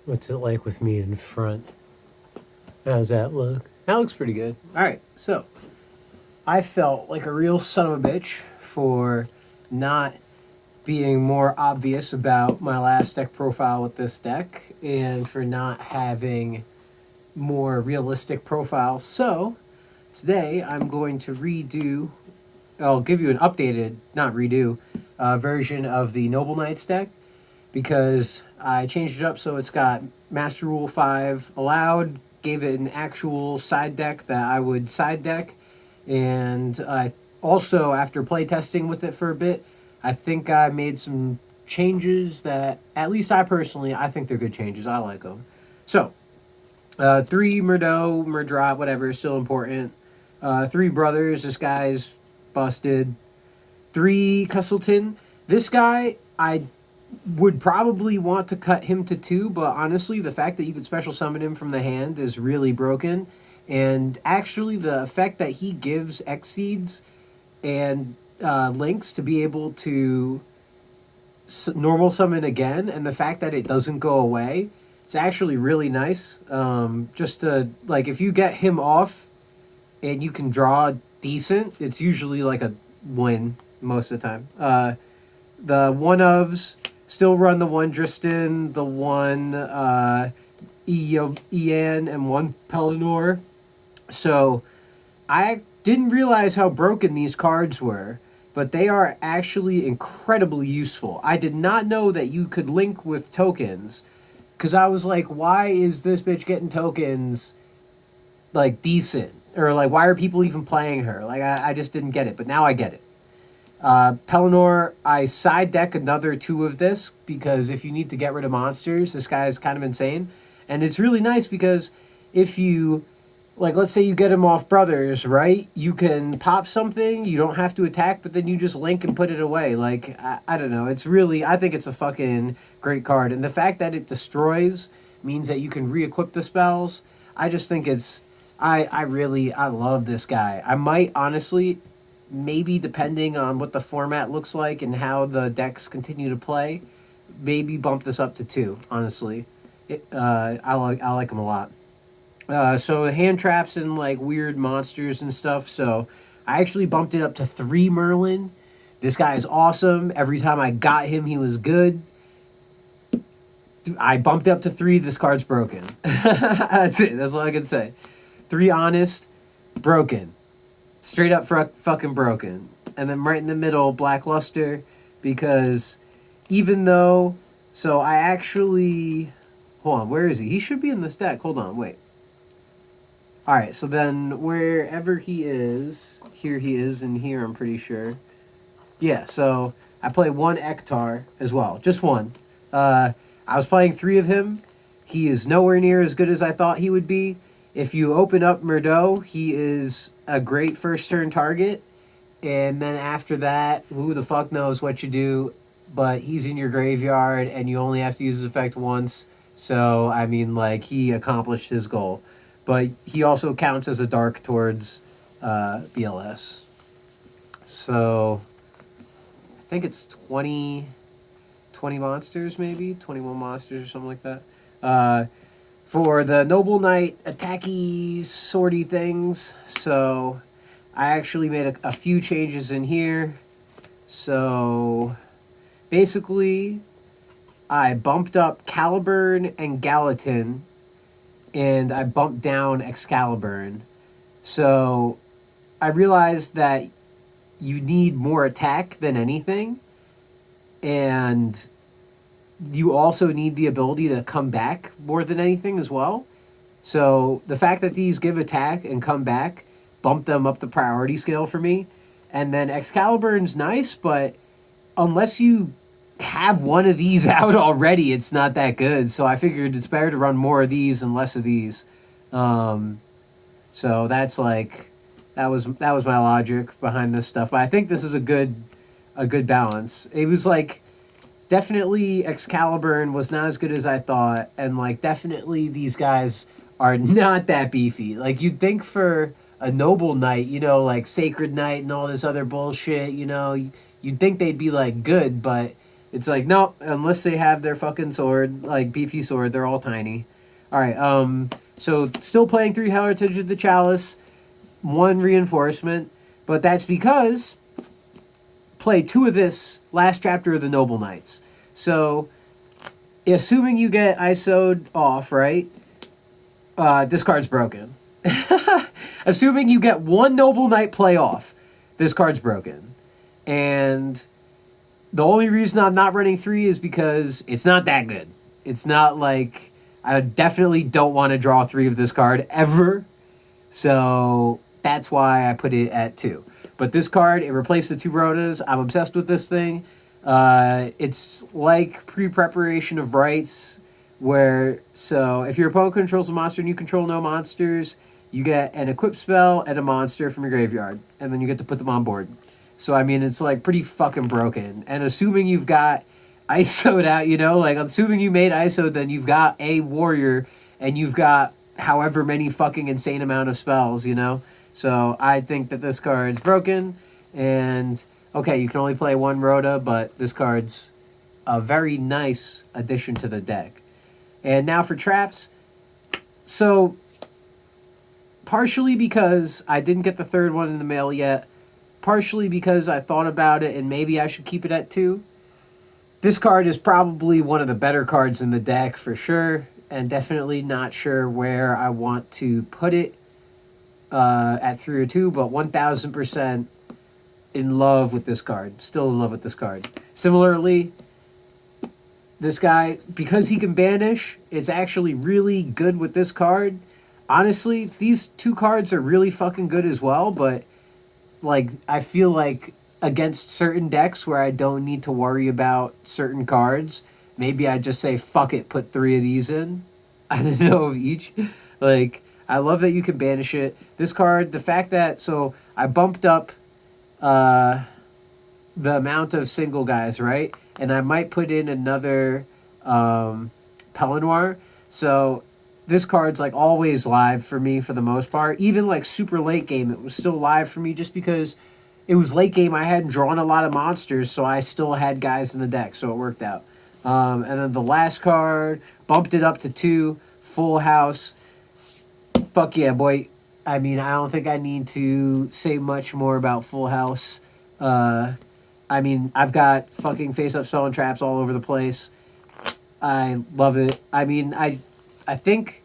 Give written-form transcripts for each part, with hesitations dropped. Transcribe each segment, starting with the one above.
What's it like with me in front? How's that look? That looks pretty good. All right, so I felt like a real son of a bitch for not being more obvious about my last deck profile with this deck and for not having more realistic profiles. So today I'm going to redo, I'll give you an updated, not redo, version of the Noble Knights deck because I changed it up so it's got Master Rule 5 allowed, gave it an actual side deck that I would side deck, and I also, after playtesting with it for a bit, I think I made some changes that, at least I personally, I think they're good changes. I like them. So, 3 Murdo, Murdrop, whatever, is still important. 3 Brothers, this guy's busted. 3 Custleton. This guy, I would probably want to cut him to 2, but honestly, the fact that you could special summon him from the hand is really broken. And actually, the effect that he gives Exceeds and links to be able to normal summon again, and the fact that it doesn't go away, it's actually really nice. Just to, like, if you get him off and you can draw decent, it's usually like a win most of the time. The one ofs still run the one Dristan, the one Ian, and one Pelennor. So I didn't realize how broken these cards were, but they are actually incredibly useful. I did not know that you could link with tokens, because I was like, why is this bitch getting tokens, like, decent? Or, like, why are people even playing her? Like, I just didn't get it, but now I get it. Pelennor, I side deck another 2 of this, because if you need to get rid of monsters, this guy is kind of insane. And it's really nice because if you, like, let's say you get him off Brothers, right? You can pop something, you don't have to attack, but then you just link and put it away. Like, I don't know. It's really, I think it's a fucking great card. And the fact that it destroys means that you can re-equip the spells. I just think it's, I love this guy. I might, honestly, maybe depending on what the format looks like and how the decks continue to play, maybe bump this up to 2, honestly. I like him a lot. So hand traps and like weird monsters and stuff. So I actually bumped it up to 3 Merlin. This guy is awesome. Every time I got him, he was good. I bumped it up to 3. This card's broken. That's it. That's all I can say. 3 Honest, broken. Straight up fucking broken. And then right in the middle, Black Luster, because even though, so I actually, hold on, where is he? He should be in this deck. Hold on, wait. All right, so then wherever he is, here he is in here, I'm pretty sure. Yeah, so I play 1 Ektar as well, just 1. I was playing 3 of him. He is nowhere near as good as I thought he would be. If you open up Murdo, he is a great first turn target. And then after that, who the fuck knows what you do, but he's in your graveyard and you only have to use his effect once. So, I mean, like, he accomplished his goal. But he also counts as a dark towards BLS. So, I think it's 20 monsters, maybe? 21 monsters or something like that. For the Noble Knight attacky, swordy things. So, I actually made a few changes in here. So, basically, I bumped up Caliburn and Gallatin, and I bumped down Excalibur. So I realized that you need more attack than anything, and you also need the ability to come back more than anything as well. So the fact that these give attack and come back bumped them up the priority scale for me. And then Excalibur's nice, but unless you have one of these out already, it's not that good. So I figured it's better to run more of these and less of these. So that's like, that was my logic behind this stuff. But I think this is a good balance. It was like, definitely Excalibur was not as good as I thought, and like definitely these guys are not that beefy. Like, you'd think for a Noble Knight, you know, like Sacred Knight and all this other bullshit, you know, you'd think they'd be like good, but It's like, nope, unless they have their fucking sword, like beefy sword, they're all tiny. All right, so still playing 3 Heritage of the Chalice, 1 reinforcement, but that's because play 2 of this last chapter of the Noble Knights. So, assuming you get ISO'd off, right? This card's broken. Assuming you get 1 Noble Knight play off, this card's broken. And the only reason I'm not running 3 is because it's not that good. It's not like... I definitely don't want to draw 3 of this card ever. So that's why I put it at 2. But this card, it replaced the 2 Rotas. I'm obsessed with this thing. It's like pre-preparation of rights, where, so if your opponent controls a monster and you control no monsters, you get an equip spell and a monster from your graveyard, and then you get to put them on board. So, I mean, it's like pretty fucking broken. And assuming you've got ISO'd out, you know, like assuming you made ISO, then you've got a warrior and you've got however many fucking insane amount of spells, you know? So I think that this card's broken, and okay, you can only play 1 Rhoda, but this card's a very nice addition to the deck. And now for traps. So partially because I didn't get the 3rd one in the mail yet, partially because I thought about it and maybe I should keep it at 2. This card is probably one of the better cards in the deck for sure, and definitely not sure where I want to put it at 3 or 2, but 1000% in love with this card. Still in love with this card. Similarly, this guy, because he can banish, it's actually really good with this card. Honestly, these 2 cards are really fucking good as well, but like I feel like against certain decks where I don't need to worry about certain cards, maybe I just say, fuck it, put 3 of these in. I don't know of each. Like, I love that you can banish it. This card, the fact that, so I bumped up the amount of single guys, right? And I might put in another Pelennor. So this card's like always live for me for the most part. Even like super late game, it was still live for me just because it was late game. I hadn't drawn a lot of monsters, so I still had guys in the deck, so it worked out. And then the last card, bumped it up to 2, Full House. Fuck yeah, boy. I mean, I don't think I need to say much more about Full House. I mean, I've got fucking face-up spell and traps all over the place. I love it. I mean, I think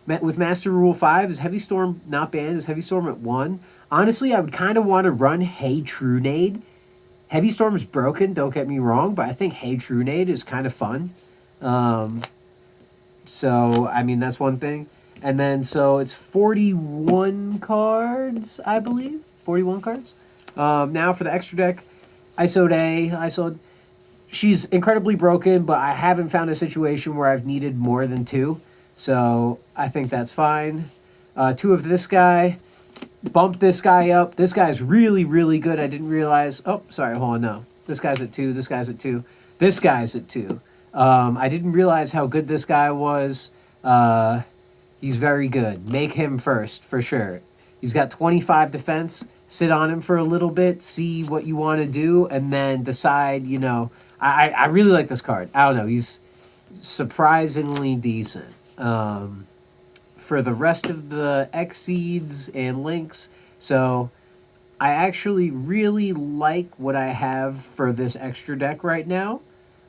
with Master Rule 5, is Heavy Storm not banned? Is Heavy Storm at 1? Honestly, I would kind of want to run Hey Trunade. Heavy Storm is broken, don't get me wrong, but I think Hey Trunade is kind of fun. So, I mean, that's one thing. And then, so it's 41 cards, I believe. 41 cards. Now for the extra deck, Isolde. She's incredibly broken, but I haven't found a situation where I've needed more than 2. So I think that's fine. 2 of this guy. Bump this guy up. This guy's really, really good. I didn't realize. Oh, sorry. Hold on. No. This guy's at 2. This guy's at 2. This guy's at 2. I didn't realize how good this guy was. He's very good. Make him first, for sure. He's got 25 defense. Sit on him for a little bit. See what you want to do. And then decide, you know. I really like this card. I don't know. He's surprisingly decent. For the rest of the Exceeds and Links. So I actually really like what I have for this extra deck right now.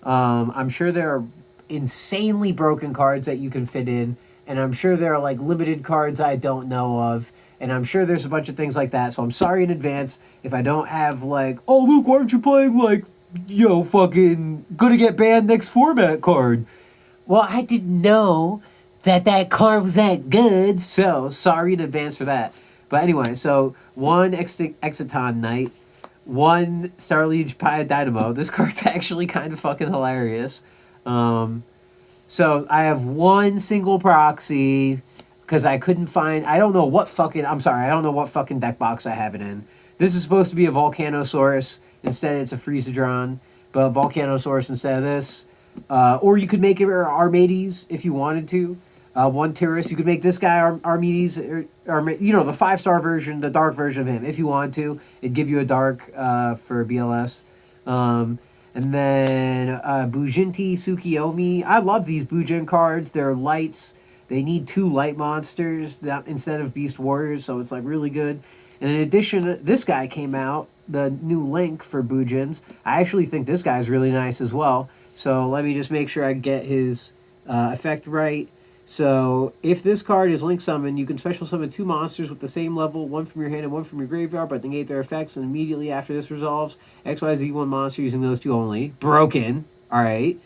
I'm sure there are insanely broken cards that you can fit in, and I'm sure there are like limited cards I don't know of, and I'm sure there's a bunch of things like that. So I'm sorry in advance if I don't have like, oh Luke, why aren't you playing like, yo, fucking gonna get banned next format card? Well, I didn't know that card was that good, so sorry in advance for that. But anyway, so 1 Exiton Knight, 1 Starliege Pia Dynamo. This card's actually kind of fucking hilarious. So I have 1 single proxy because I couldn't find... I don't know what fucking deck box I have it in. This is supposed to be a Volcanosaurus. Instead, it's a Freezadron. But Volcanosaurus instead of this. Or you could make it Armades if you wanted to. 1 Tyrus. You could make this guy Armades, or you know, the 5-star version, the dark version of him, if you want to. It'd give you a dark for BLS. And then Bujinti Tsukiyomi. I love these Bujin cards. They're lights. They need 2 light monsters that, instead of Beast Warriors, so it's like really good. And in addition, this guy came out, the new Link for Bujins. I actually think this guy's really nice as well. So let me just make sure I get his effect right. So if this card is Link Summon, you can special summon 2 monsters with the same level, 1 from your hand and 1 from your graveyard, but negate their effects, and immediately after this resolves, XYZ1 monster using those 2 only. Broken. Alright.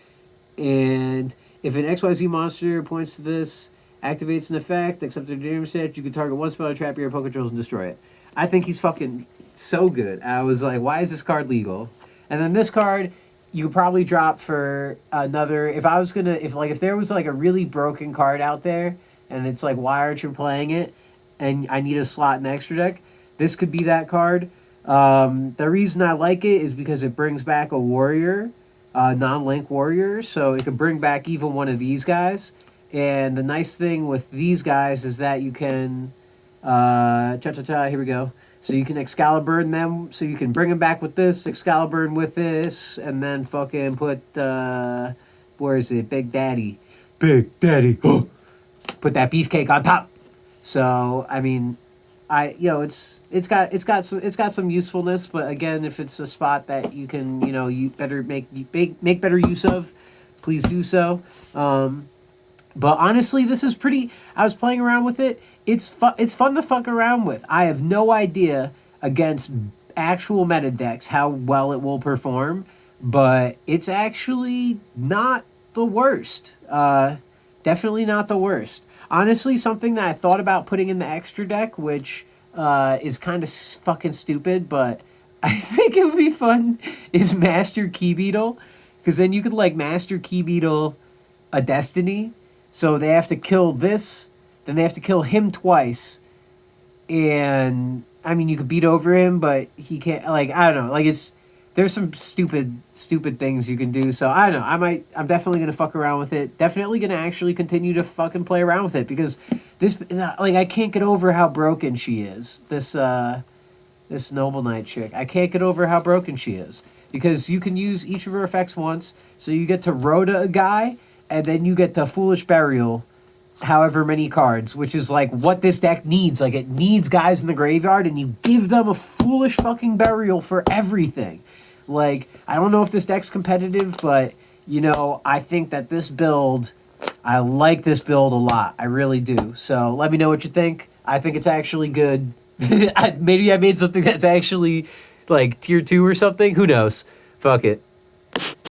And if an XYZ monster points to this, activates an effect, except their damage stat, you can target 1 spell, trap your opponent controls, and destroy it. I think he's fucking so good. I was like, why is this card legal? And then this card, you could probably drop for another. If I was gonna, if there was like a really broken card out there, and it's like, why aren't you playing it? And I need a slot in the extra deck. This could be that card. The reason I like it is because it brings back a warrior, non-link warrior, so it could bring back even one of these guys. And the nice thing with these guys is that you can, here we go. So you can Excalibur them, so you can bring them back with this, Excalibur with this, and then fucking put, where is it, Big Daddy. Big Daddy, oh! Put that beefcake on top. So, I mean, it's got some usefulness, but again, if it's a spot that you can, you better make better use of, please do so. But honestly, this is pretty. I was playing around with it. It's fun to fuck around with. I have no idea against actual meta decks how well it will perform, but it's actually not the worst. Definitely not the worst. Honestly, something that I thought about putting in the extra deck, which is kind of fucking stupid, but I think it would be fun, is Master Key Beetle, because then you could like Master Key Beetle a Destiny. So they have to kill this, then they have to kill him twice. And, I mean, you could beat over him, but he can't, like, I don't know. Like, there's some stupid things you can do. So, I don't know. I'm definitely going to fuck around with it. Definitely going to actually continue to fucking play around with it. Because this, like, I can't get over how broken she is. This Noble Knight chick. I can't get over how broken she is. Because you can use each of her effects once. So you get to Rhoda a guy, and then you get to Foolish Burial, however many cards, which is like what this deck needs. Like, it needs guys in the graveyard, and you give them a Foolish fucking Burial for everything. Like, I don't know if this deck's competitive, but, I think that this build, I like this build a lot. I really do. So let me know what you think. I think it's actually good. Maybe I made something that's actually like tier 2 or something. Who knows? Fuck it.